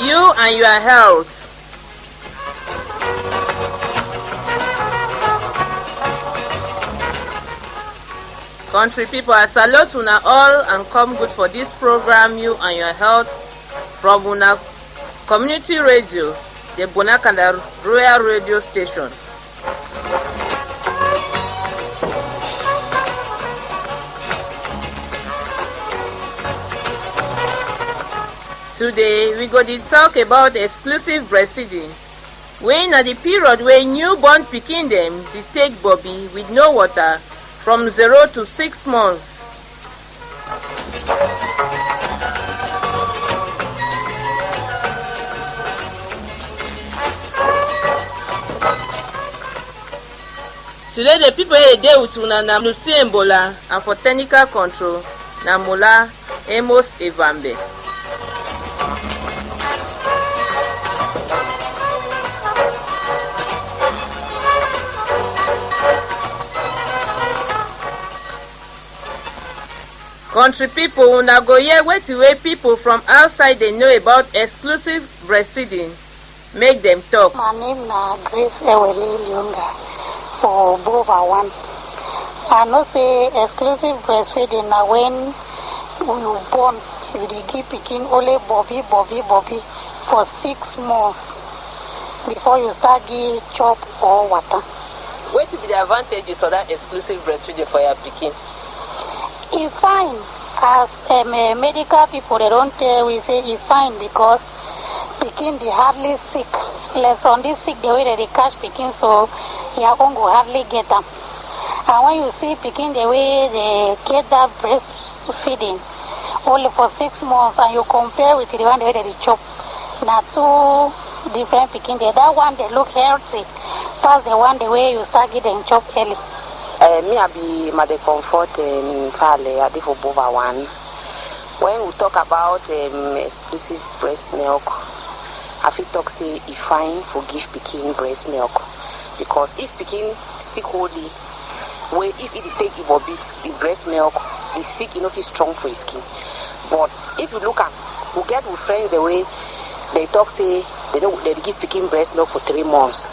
you and your health. Country people, I salute una all and come good for this program, You and Your Health, from una community radio, the Bonakan Royal Radio Station. Today, we go to talk about exclusive breastfeeding. When at the period when newborn pikin dem dey take bobby with no water from 0 to 6 months. Today the people here dey with una na Lucy Mbola, and for technical control na Mola Amos Evambe. Country people, una go hear wetin wey people from outside dey know about exclusive breastfeeding. Make them talk. My name na Grace Ewele Lyunga for Bonakan. I know say exclusive breastfeeding na when you born, you dey give pikin only bobby for 6 months before you start give chop or water. What be the advantages of that exclusive breastfeeding for your pikin? It's fine. As medical people, they don't tell we say it's fine because pikin they hardly sick. Less on this sick the way that they catch pikin, so your own go hardly get them. And when you see pikin the way they get that breastfeeding only for 6 months, and you compare with the one the way that they chop, not two different pikin. That one they look healthy, plus the one the way you start getting chop early. Me I be Mother Comfort in Fale, I for Bonakan. When we talk about exclusive breast milk, I feel talk say it's fine for give pikin breast milk, because if pikin sick holy, where if it take it bobby the breast milk, is sick enough is strong for his skin. But if you look at we get with friends the way they talk say they give pikin breast milk for 3 months.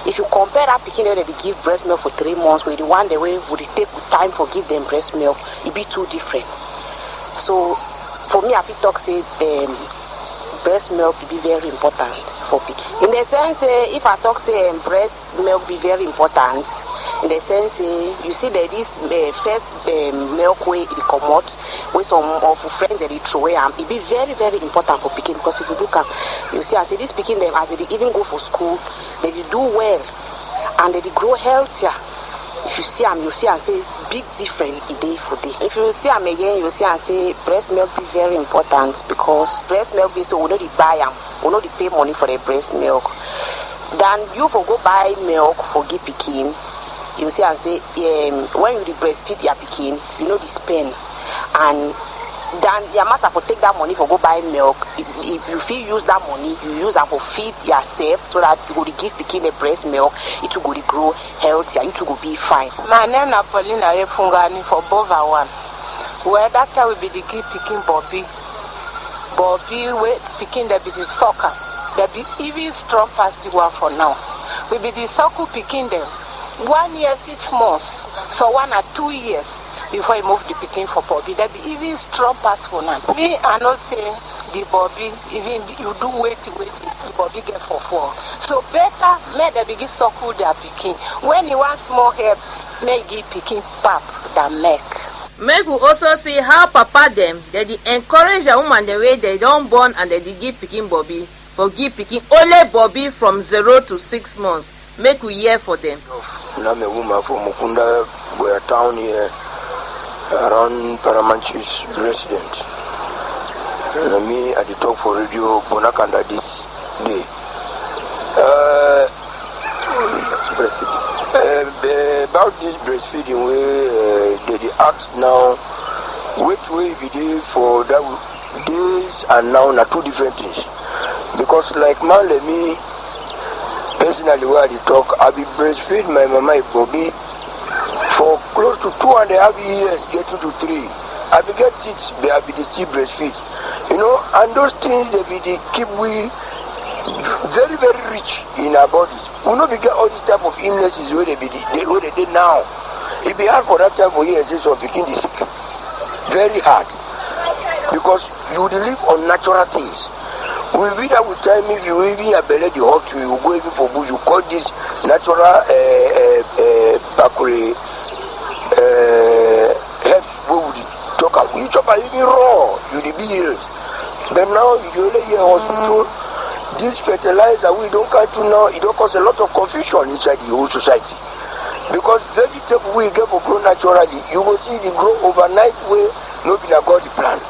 If you compare that pikin that they give breast milk for 3 months with the one the way would it take time for give them breast milk, it be too different. So for me I feel talk say breast milk be very important for pikin. In the sense if I talk say breast milk be very important, in the sense you see that this first milk way it come out with some of friends that they throw away, it be very important for pikin, because if you look at you see I say this pikin them as they even go for school, they do well and they grow healthier. If you see them, you see and say big difference day for day. If you see them again, you see and say breast milk be very important, because breast milk is so we know they buy them, we know they pay money for the breast milk. Then you for go buy milk for give pikin, you see and say when you breastfeed your pikin, you know the spend, and then your master for take that money for go buy milk. If you feel use that money, you use that for feed yourself, so that you go to give pikin the breast milk, it will go to grow healthy, and it will be fine. My name is Paulina Efungani for Bonakan. Where that time we be the give pikin bobby where pikin they be the soccer, they be even strong past the one for now. We be the soccer pikin them 1 year 6 months, so 1 or 2 years before you move the pikin for bobby, they be even strong pass for now. Me I know say the bobby, even you do wait, the bobby get for 4. So better make they begin suckle their pikin. When you want small help, make give pikin pap than milk. Make we also see how papa them they encourage a woman the way they don't born and they give pikin bobby for give pikin only bobby from 0 to 6 months. Make we hear for them. I'm a woman from Mukunda, we're town here around Paramanchis resident. And me at the talk for radio Bonakan this day. About this breastfeeding where they ask now which way we did for that days and now are 2 different things. Because like man let me personally where I talk, I be breastfeed my mama Bobby for close to 2.5 years, getting to 3. I be get it, I be the still breastfeed. You know, and those things they keep we very, very rich in our bodies. We know we get all these type of illnesses where they did now. It be hard for that time for you to begin this sick. Very hard. Because you live on natural things. We read that with time, if you even have belly the hot, you go even for bush, you call this natural bakure herbs. What would you talk about? You talk about even raw, you the be healed. But now you only hear hospital. This fertilizer we don't come to now, it don't cause a lot of confusion inside the whole society. Because vegetable we get for grow naturally, you will see they grow overnight where nobody got the plan.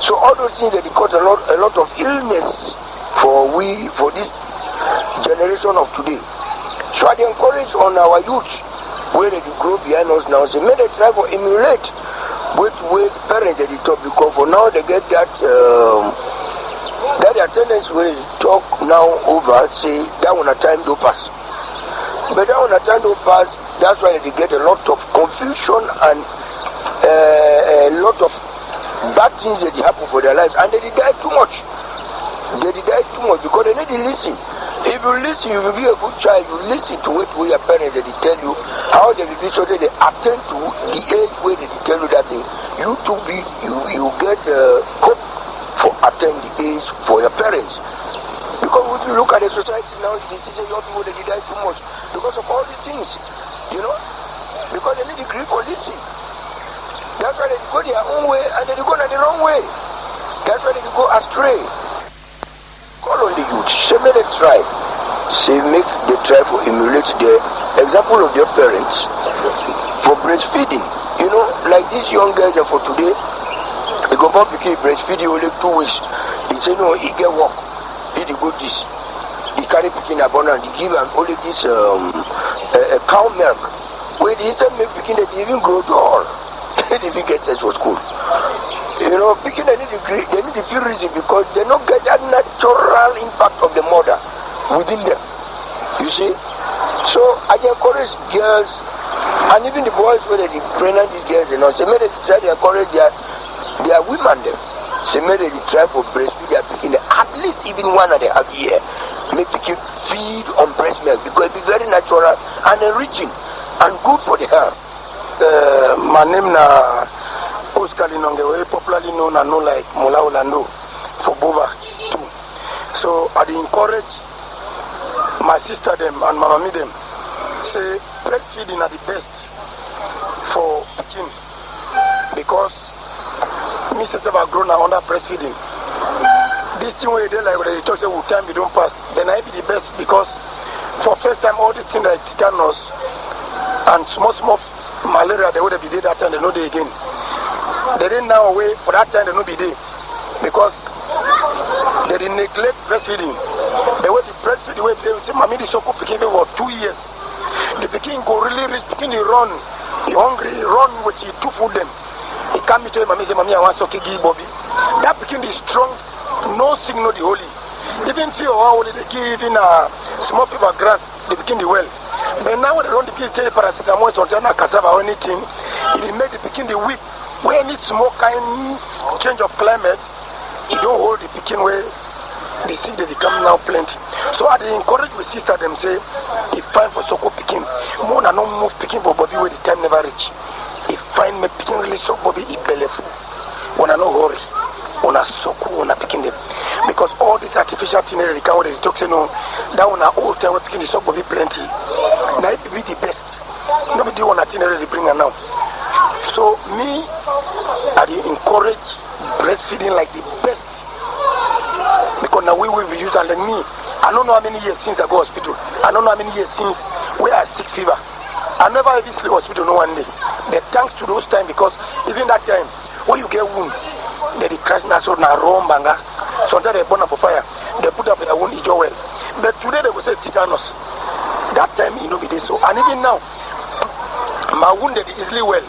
So all those things that they cause a lot of illness for this generation of today. So I encourage on our youth where they grow behind us now, say may they try to emulate with parents at the top, because for now they get that their attendance will talk now over, say that one a time do pass. But that one a time do pass, that's why they get a lot of confusion and a lot of bad things that happen for their lives, and they die too much. They die too much because they need to listen. If you listen, you will be a good child. You listen to what your parents they tell you, how they will be, so that they attend to the age where they tell you that thing. You too be you get hope for attend the age for your parents. Because if you look at the society now, you see young people they die too much because of all these things, you know, because they need to grieve for listening. That's why they go their own way and they go the wrong way. That's why they go astray. Call on the youth, say make they try. Say make they try to emulate the example of their parents for breastfeeding. You know, like these young guys are for today, they go back to breastfeeding only 2 weeks. He say no, he get work. He go this. He carry picking abundance, he give them only this cow milk. Where they say make picking they even grow tall. They didn't get test for school. You know, picking they need to feel reason because they don't get that natural impact of the mother within them. You see? So I encourage girls and even the boys where they pregnant these girls, you know, say may they try to encourage their women them. Say may they try for breastfeed their picking at least even 1.5 years. Make picking feed on breast milk because it be very natural and enriching and good for the health. My name na Oscar Linonge, popularly known and known like Mola Orlando for Bova too. So I encourage my sister them and my mommy them say breastfeeding are the best for picking because me say have grown under breastfeeding. This thing where they like when they talk say with time we don't pass, then I be the best because for first time all these things like tetanus and small malaria they would be there that time they know they again. They didn't now away for that time they know be there because they didn't neglect breastfeeding. They were the breastfeeding way they say mommy the soko picking for 2 years. The picking go really rich, picking he run, he hungry, he run with he two food them. He come to him mommy say mommy I want soke give Bobby. That picking is strong, no signal the holy. Even if you are they give in a small fever grass, they begin the well. But now they don't give paracetamol or cassava or anything. It will make the picking the weak. When it's more kind change of climate, it don't hold the picking where the seed they come now plenty. So I encourage my sister them say, if fine for soko picking, more than no move picking for body where the time never reach. If fine me picking really so body it belly full. Wanna no hurry. Wanna soko wanna picking them. Because all these artificial things they come with the talk say no, that one are old time picking the soko body plenty. Now it be the best. Nobody wanna thing they bring her now. So me, I encourage breastfeeding like the best. Because now we use and like me. I don't know how many years since I go hospital. I don't know how many years since where I sick fever. I never even sleep hospital no one day. But thanks to those times because even that time when you get wound, they crash na so na rom banga. Sometimes they burn up for fire. They put up a wound eat well. But today they will say tetanus. That time you know be this so. And even now, my wound is easily well.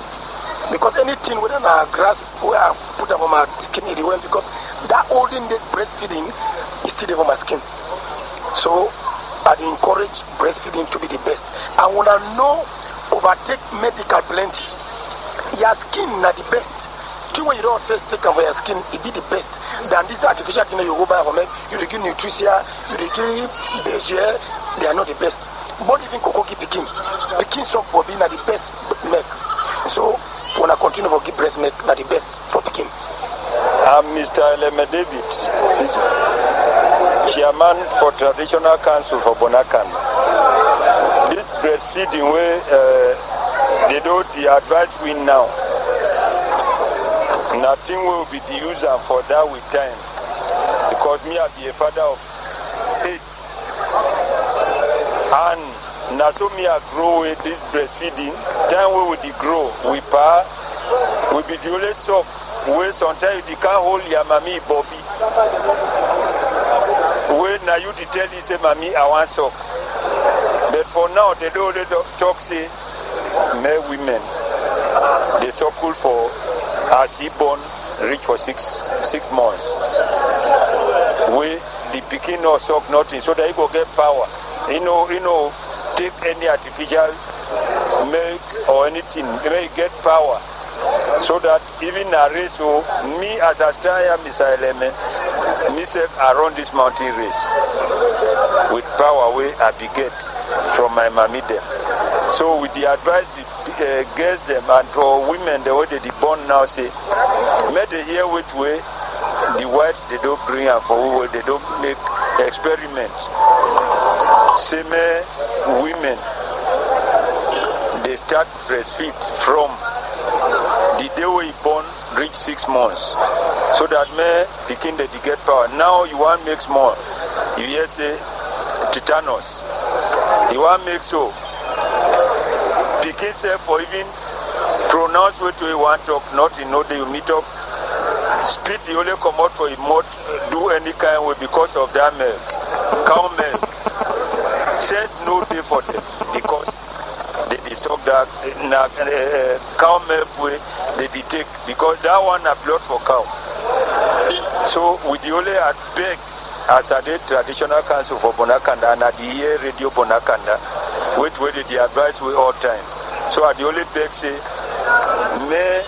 Because anything within our grass where I put up on my skin it well because that olden days breastfeeding is still there for my skin. So I encourage breastfeeding to be the best. I wanna know overtake medical plenty. Your skin not the best. When you don't first take over your skin, it be the best. than this artificial thing that you go buy for milk. You dey give nutrition, you dey give BGL, they are not the best. But even cocoa give Pekin soft for being the best milk. So when I continue to give breast milk, not the best for Pekin. I'm Mr. Eleme David, Chairman for Traditional Council for Bonakan. This breastfeeding way, they do the advice we now. Nothing will be the user for that with time. Because me I be a father of 8. And now so me I grow with this breastfeeding. Time we will grow, we be the only soft. Where sometimes you can't hold your mommy Bobby. When now you tell you say mommy I want sock. But for now they don't talk say male women they suckle for as he born reach for six months. We the Pekin no suck nothing so that you go get power. You know take any artificial milk or anything, you may get power. So that even a race, so me as a star, Mr. Eleme, myself I run this mountain race with power where I beget from my mommy them. So with the advice the girls them and for women the way they born now say, may they hear which way the whites they don't bring and for who they don't make experiment. Same women they start breastfeed from the day we born reach 6 months, so that may begin to get power. Now you want make small, you hear say tetanus. You want make so begin say for even pronounce what we want talk, not in no day you meet up. Spit the only come out for him mouth, do any kind way because of that milk. Cow milk. Says no day for them because they suck that cow milk way they take because that one a blood for cow. So with the only I beg as a traditional council for Bonakan and at the year radio Bonakan, which way the advice we all time. So at the only beg say may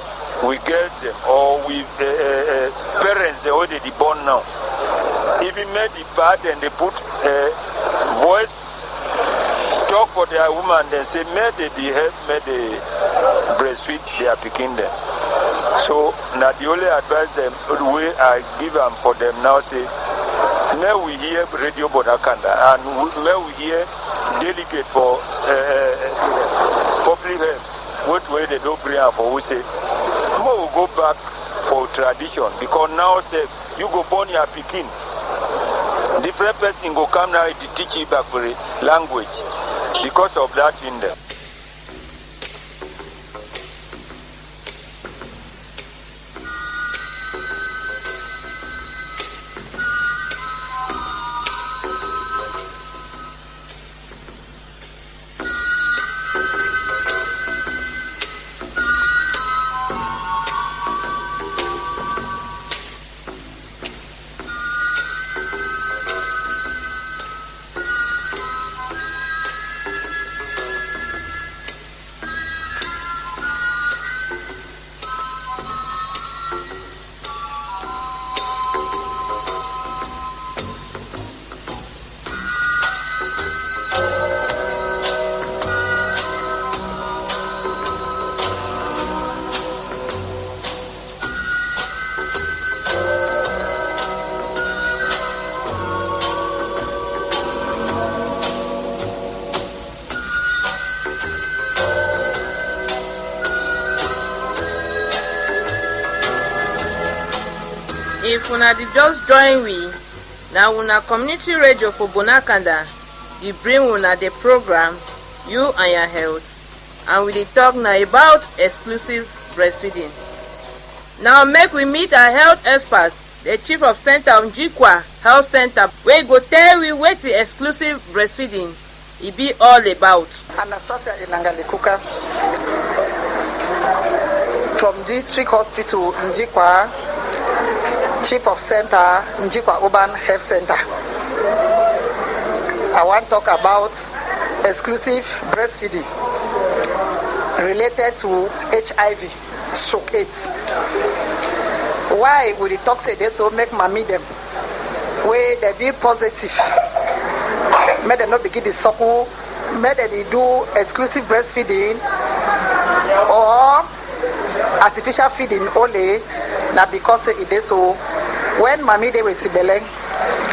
we get them or we parents they already born now. Even made the bad and they put voice talk for their woman, then say, may they help, may they breastfeed their Pekin them. So, now the only advice them, the way I give them for them now say, may we hear Radio Bonakanda and may we hear delegate for public health, what way they don't bring up for we say, may we go back for tradition because now say, you go born your Pekin. Different person go come now to teach you back for language. Because of that in there. If una dey just join we, na una community radio for Bonakanda, dey bring una the program You and Your Health, and we dey talk now about exclusive breastfeeding. Now make we meet our health expert, the chief of center of Njikwa Health Center, wey go tell we wetin exclusive breastfeeding e be all about. Anastasia Inangalikuka from District Hospital Njikwa, Chief of Center Njikwa Urban Health Center. I want to talk about exclusive breastfeeding related to HIV/AIDS. why we dey talk say dey so make mommy dem wey dey be positive make dem no begin dey suckle, make dem dey do exclusive breastfeeding or artificial feeding only, na because say e dey so when mommy dey with belle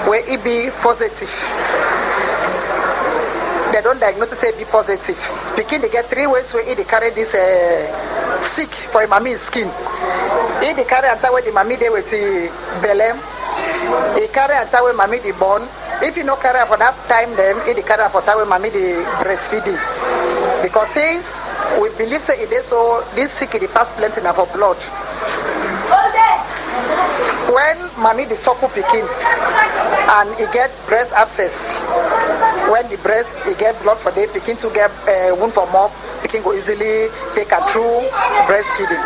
wey e be positive, they don diagnose say e be positive, pikin dey get 3 ways wey e dey carry this sick for mommy skin. E dey carry enter wey the mommy dey with belle, e carry enter wey mommy dey born. If you no carry am for that time, then e dey carry am for time wey mommy dey breastfeeding, because since we believe say e dey so this sick e dey pass plenty na for blood. When mommy dey suckle pikin and e get breast abscess, when the breast e get blood for the pikin to get wound for mouth, pikin go easily take am through breastfeeding.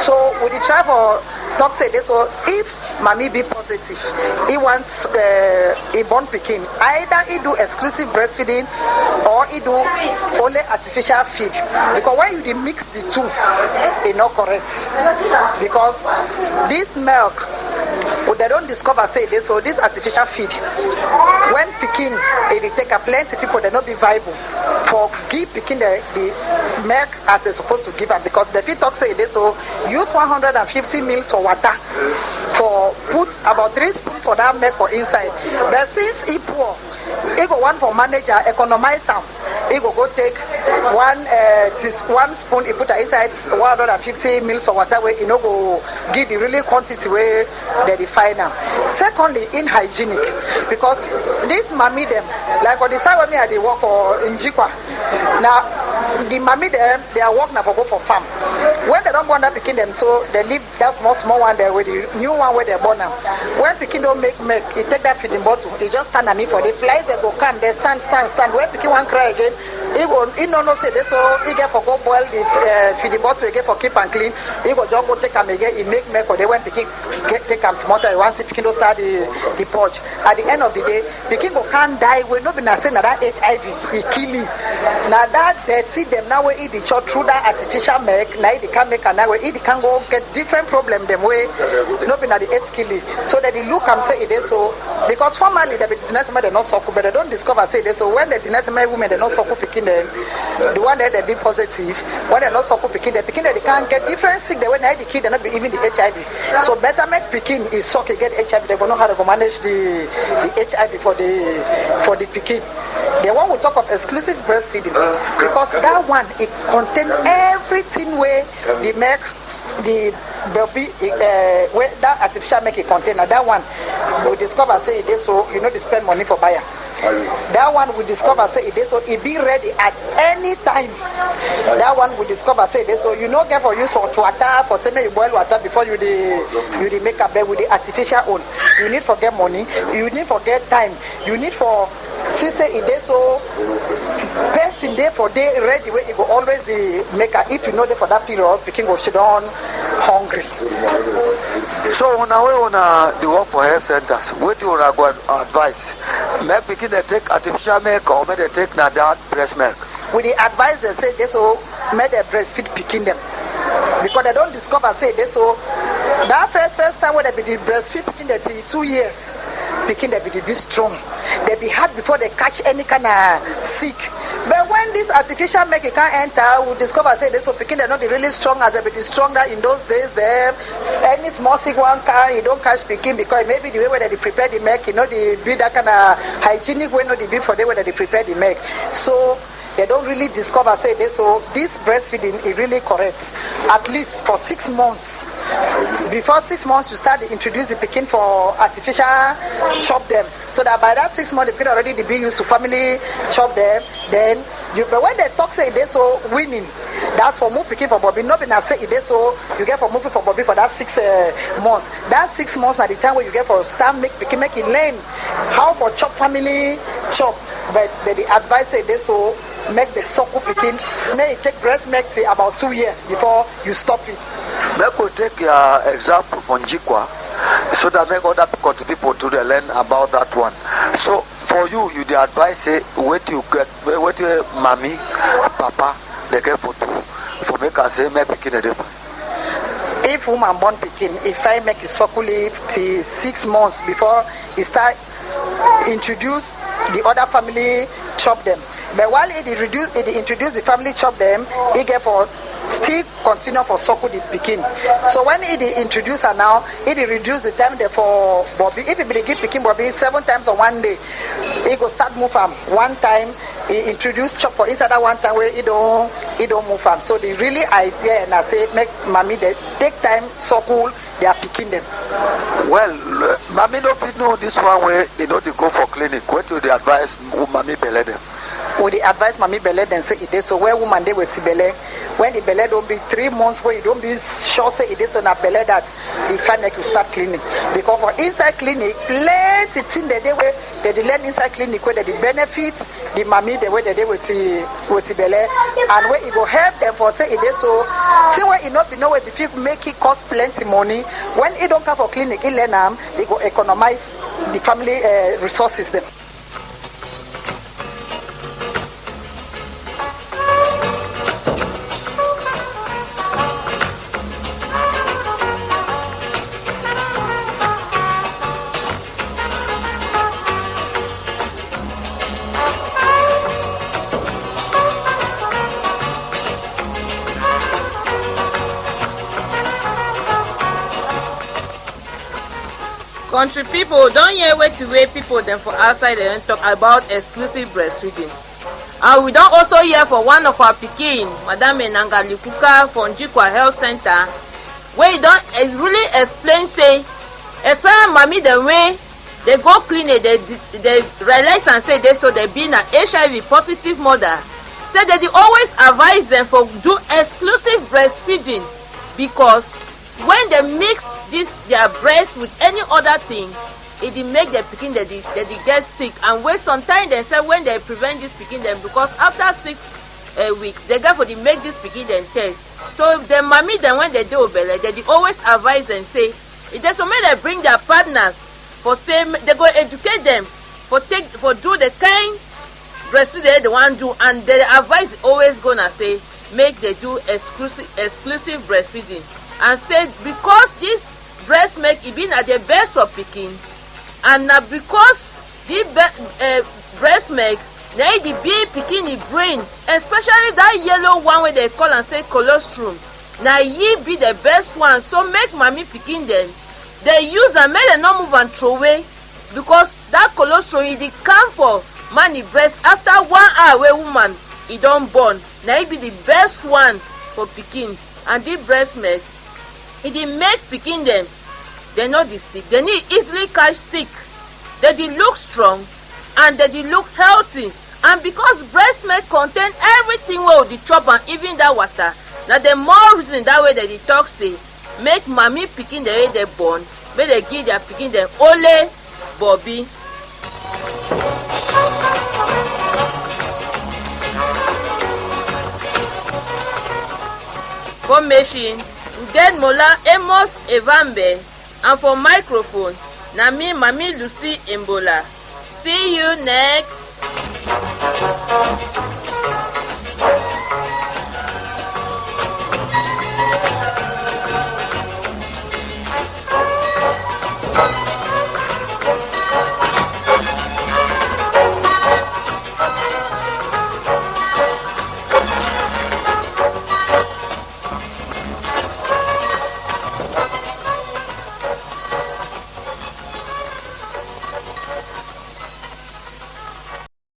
So we dey try for talk say this, so if mommy be positive, he wants a born pikin, either he do exclusive breastfeeding or he do only artificial feed, because when you dey mix the two, e not correct, because this milk they don't discover say this, so this artificial feed when pikin they take a plenty people they not be viable for give pikin the milk as they supposed to give them, because the feed talk say this, so use 150 ml for water, for put about 3 spoons for that milk for inside, but since he poor, he go one for manager economize am, he go take one spoon, he put it inside 150 ml of water where he no go give the really quantity where they define am. Secondly, unhygienic, because this mommy them, like on the side where me I dey work for in Jikwa, now the mommy them they are work now for go for farm. When they don't born that pikin them, so they leave that small one there with the new one where they born them. When pikin don't make milk, he take that feeding bottle, he just stand at me for the flies, they go come, they stand. When pikin one cry again, he no say this, so he get for go boil the feeding bottle again for keep and clean. He go just go take him again, he make milk for the when pikin take him small time, once pikin don't start the purge. At the end of the day, pikin go can't die. We no be na say na that HIV, he kill him. Now that dirty them now we eat the chop through that artificial milk, now they can make and now we eat can go get different problem them way no be na the 8 kilo. So that they look and say it is so, because formerly the genetic they not suckle, but they don't discover say this. So when the genetic women they not suckle picking them, the one that they be positive, when they not suckle picking they can't get different sick. They when the kid they not be even the HIV. So better make picking is suck get HIV. They gonna know how to manage the HIV for the picking. The one we talk of exclusive breastfeeding, because that one it contains everything where the milk, the baby, where that artificial milk it contain. That one we discover say it is so you know to spend money for buyer. That one we discover say it is so it be ready at any time. That one we discover say it is so you know get for use for water, for say you boil water before you make a bed with the artificial own. You need for get money, you need for get time, you need for since it is so person day for day ready where you go always the maker. If you know that for that period picking go sit down hungry. So when I the work for health centers, what do you go advise? Make picking they take artificial milk or may they take that breast milk? With the advice they say they so make they breastfeed picking them, because they don't discover say they so that first time when they be the breastfeed picking they 2 years. Picking they be this strong, they be hard before they catch any kind of sick. But when this artificial milk it can't enter, we discover say this so picking they're not really strong as they be stronger in those days. There, any small sick one can you don't catch picking because maybe the way where they prepare the milk, you know, the be that kind of hygienic way, not the be for the way that they prepare the milk. So they don't really discover say this. So this breastfeeding is really correct, at least for 6 months. Before 6 months, you start to introduce the pikin for artificial chop them, so that by that 6 months, the pikin already be used to family chop them. Then, but when they talk say they so winning, that's for move pikin for Bobby. Not when I say it so you get for moving for Bobby for that 6 months. That 6 months at the time where you get for start make pikin make it learn how for chop family chop. But the advice say they so make the suckle pikin may take breast milk say about 2 years before you stop it. Make we take your example from Jikwa, so that make other people to learn about that one. So for you the advice say what you get, what mommy, papa, they get for make us say make picking a difference. if woman born pikin, if I make it suckle till 6 months before he start introduce the other family chop them. But while it introduce the family chop them, he get for still continue for suckle the pikin. So when it introduce her now, it reduce the time there for Bobby. If he give pikin Bobby 7 times on one day, he go start move am. One time he introduce chop for inside that one time where he don't move am. So the really idea and I say make mommy they take time suckle they are picking them. Well, mommy no fit know this one way, they go for clinic. What do they advise mommy belle them? Would they advise mommy belle then say it is so where woman they will see belle when the belle don't be 3 months where you don't be sure say it is on a belle that if I make you start clinic. Because for inside clinic, plenty thing that they where they learn inside clinic where they benefit the mommy the way that they will see belle and where it will help them for say it is so see where it not be no way if you make it cost plenty money when it don't come for clinic it learn them it go economize the family resources them. Country people don't hear way people them for outside they don't talk about exclusive breastfeeding. And we don't also hear for one of our pikin, Madam Enanga Likuka from Jikwa Health Center, where you don't really explain say, especially mommy the way they go clinic, they realize and say they so they being an HIV positive mother. Say they always advise them for do exclusive breastfeeding because when they mix their breast with any other thing, it make the pikin they get sick and wait sometimes they say when they prevent this pikin them because after 6 weeks they get for the make this pikin them test. So the mommy then when they do belly they always advise and say it is so make they bring their partners for say they go educate them for do the kind breastfeed they want do and the advice always gonna say make they do exclusive breastfeeding. And said because this breast milk it been at the best of pikin and because the breast milk na the big pikin brain especially that yellow one where they call and say colostrum na ye be the best one so make mommy pikin them they use and make them not move and throw away because that colostrum it come for man breast after 1 hour where woman it don't born na it be the best one for pikin and the breast milk it dey make pikin dem they no dey sick they need easily catch sick they dey look strong and they dey look healthy and because breast milk contain everything wey we dey chop and even that water na the more reason that way they dey talk say make mommy pikin dem wey dey born make they give their pikin dem only Bobby. For machine we get Mola Amos Evambe and for microphone na me Mami Lucy Mbola. See you next.